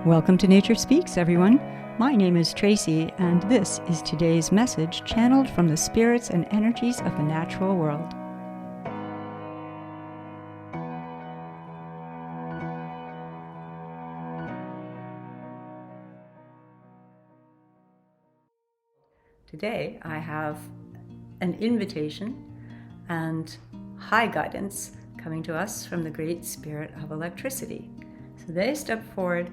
Welcome to Nature Speaks, everyone. My name is Tracy, and this is today's message channeled from the spirits and energies of the natural world. Today, I have an invitation and high guidance coming to us from the great spirit of electricity. So they step forward,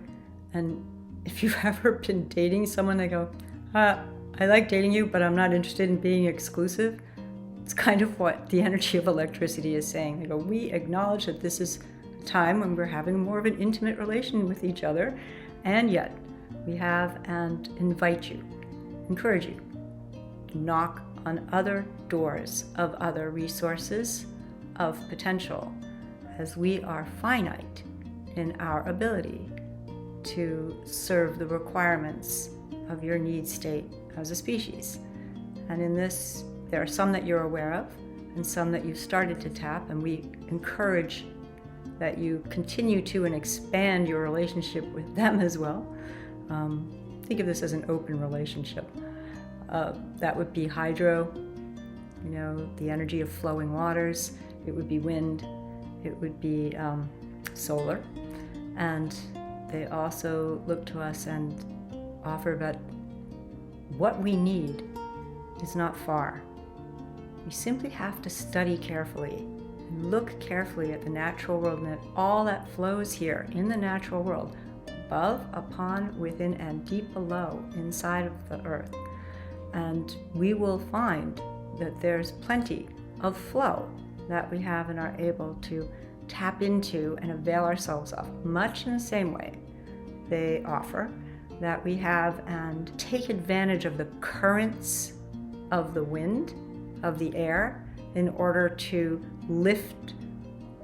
and if you've ever been dating someone, they go, I like dating you, but I'm not interested in being exclusive. It's kind of what the energy of electricity is saying. They go, we acknowledge that this is a time when we're having more of an intimate relation with each other, and yet we have and invite you, encourage you, knock on other doors of other resources of potential, as we are finite in our ability to serve the requirements of your need state as a species. And in this, there are some that you're aware of and some that you've started to tap, and we encourage that you continue to and expand your relationship with them as well. Think of this as an open relationship. That would be hydro, the energy of flowing waters. It would be wind. It would be solar. And they also look to us and offer that what we need is not far. We simply have to study carefully and look carefully at the natural world and at all that flows here in the natural world, above, upon, within, and deep below, inside of the earth. And we will find that there's plenty of flow that we have and are able to tap into and avail ourselves of, much in the same way they offer that we have, and take advantage of the currents of the wind, of the air, in order to lift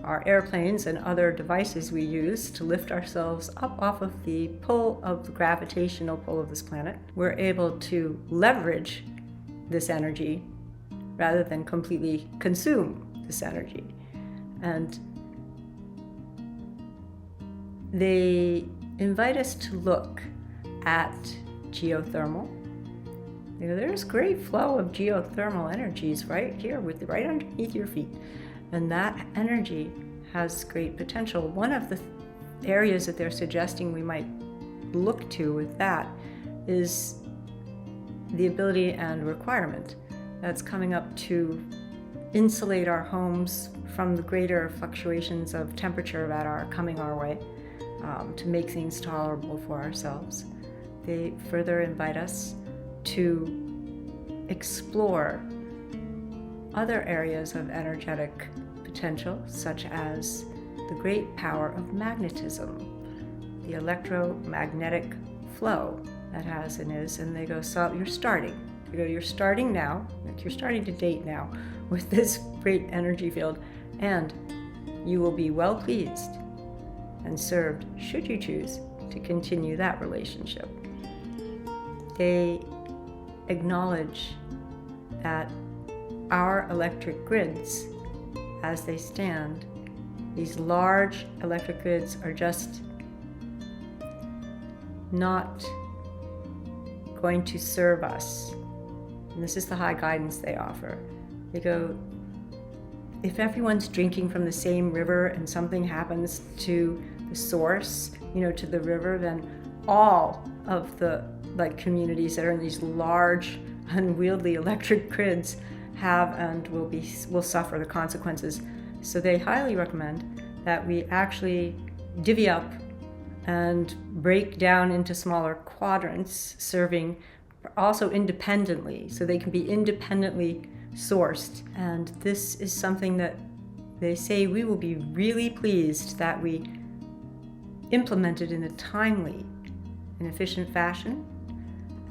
our airplanes and other devices we use to lift ourselves up off of the pull of the gravitational pull of this planet. We're able to leverage this energy rather than completely consume this energy. And they invite us to look at geothermal. There's great flow of geothermal energies right here, right underneath your feet. And that energy has great potential. One of the areas that they're suggesting we might look to with that is the ability and requirement that's coming up to insulate our homes from the greater fluctuations of temperature that are coming our way, to make things tolerable for ourselves. They further invite us to explore other areas of energetic potential, such as the great power of magnetism, the electromagnetic flow that has and is. And they go, so you're starting. You're starting now, like you're starting to date now with this great energy field, and you will be well pleased and served should you choose to continue that relationship. They acknowledge that our electric grids, as they stand, these large electric grids are just not going to serve us. And this is the high guidance they offer. They go, if everyone's drinking from the same river and something happens to the source, to the river, then all of the communities that are in these large, unwieldy electric grids have and will suffer the consequences. So they highly recommend that we actually divvy up and break down into smaller quadrants, serving also independently, so they can be independently sourced. And this is something that they say we will be really pleased that we implemented in a timely and efficient fashion,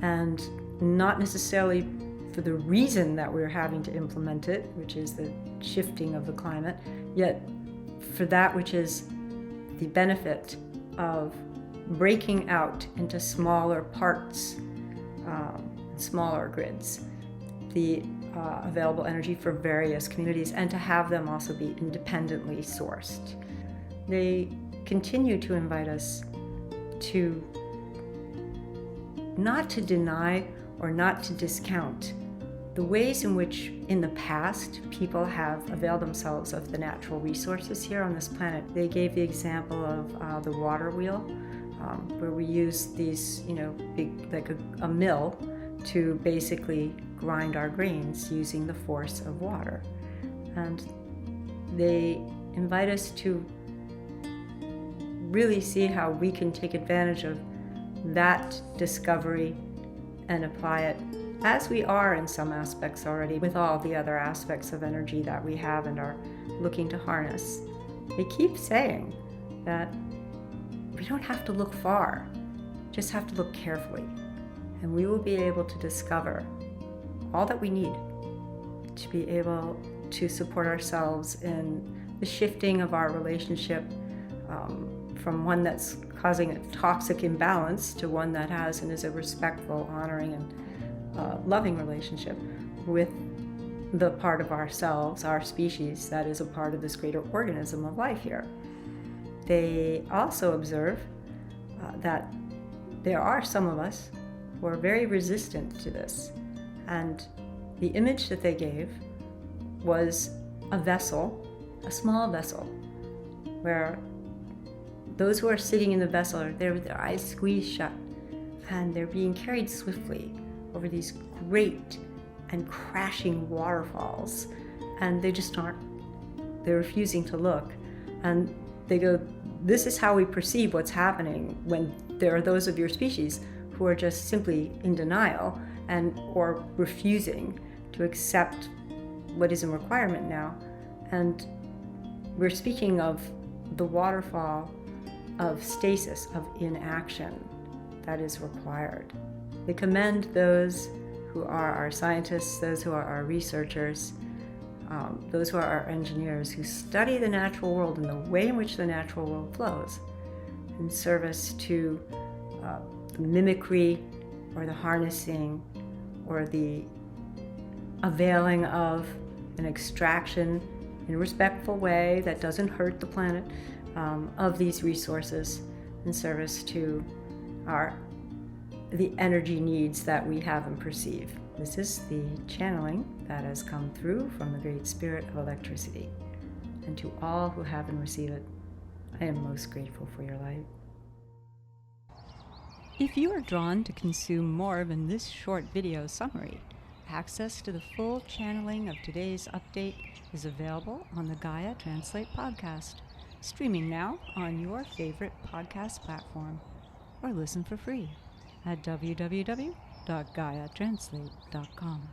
and not necessarily for the reason that we're having to implement it, which is the shifting of the climate, yet for that which is the benefit of breaking out into smaller parts, smaller grids, the available energy for various communities, and to have them also be independently sourced. They continue to invite us to not to deny or not to discount the ways in which in the past people have availed themselves of the natural resources here on this planet. They gave the example of the water wheel, where we use these, big, like a mill, to basically grind our grains using the force of water. And they invite us to really see how we can take advantage of that discovery and apply it, as we are in some aspects already, with all the other aspects of energy that we have and are looking to harness. They keep saying that we don't have to look far, just have to look carefully, and we will be able to discover all that we need to be able to support ourselves in the shifting of our relationship from one that's causing a toxic imbalance to one that has and is a respectful, honoring, and loving relationship with the part of ourselves, our species, that is a part of this greater organism of life here. They also observe that there are some of us who are very resistant to this. And the image that they gave was a vessel, a small vessel, where those who are sitting in the vessel are there with their eyes squeezed shut, and they're being carried swiftly over these great and crashing waterfalls, and they just aren't, they're refusing to look. And they go, this is how we perceive what's happening when there are those of your species who are just simply in denial and or refusing to accept what is a requirement now. And we're speaking of the waterfall of stasis, of inaction that is required. They commend those who are our scientists, those who are our researchers, those who are our engineers, who study the natural world and the way in which the natural world flows in service to the mimicry or the harnessing or the availing of an extraction in a respectful way that doesn't hurt the planet of these resources in service to the energy needs that we have and perceive. This is the channeling that has come through from the Great Spirit of Electricity. And to all who have and receive it, I am most grateful for your light. If you are drawn to consume more than this short video summary, access to the full channeling of today's update is available on the Gaia Translate podcast, streaming now on your favorite podcast platform, or listen for free at www.gaiatranslate.com.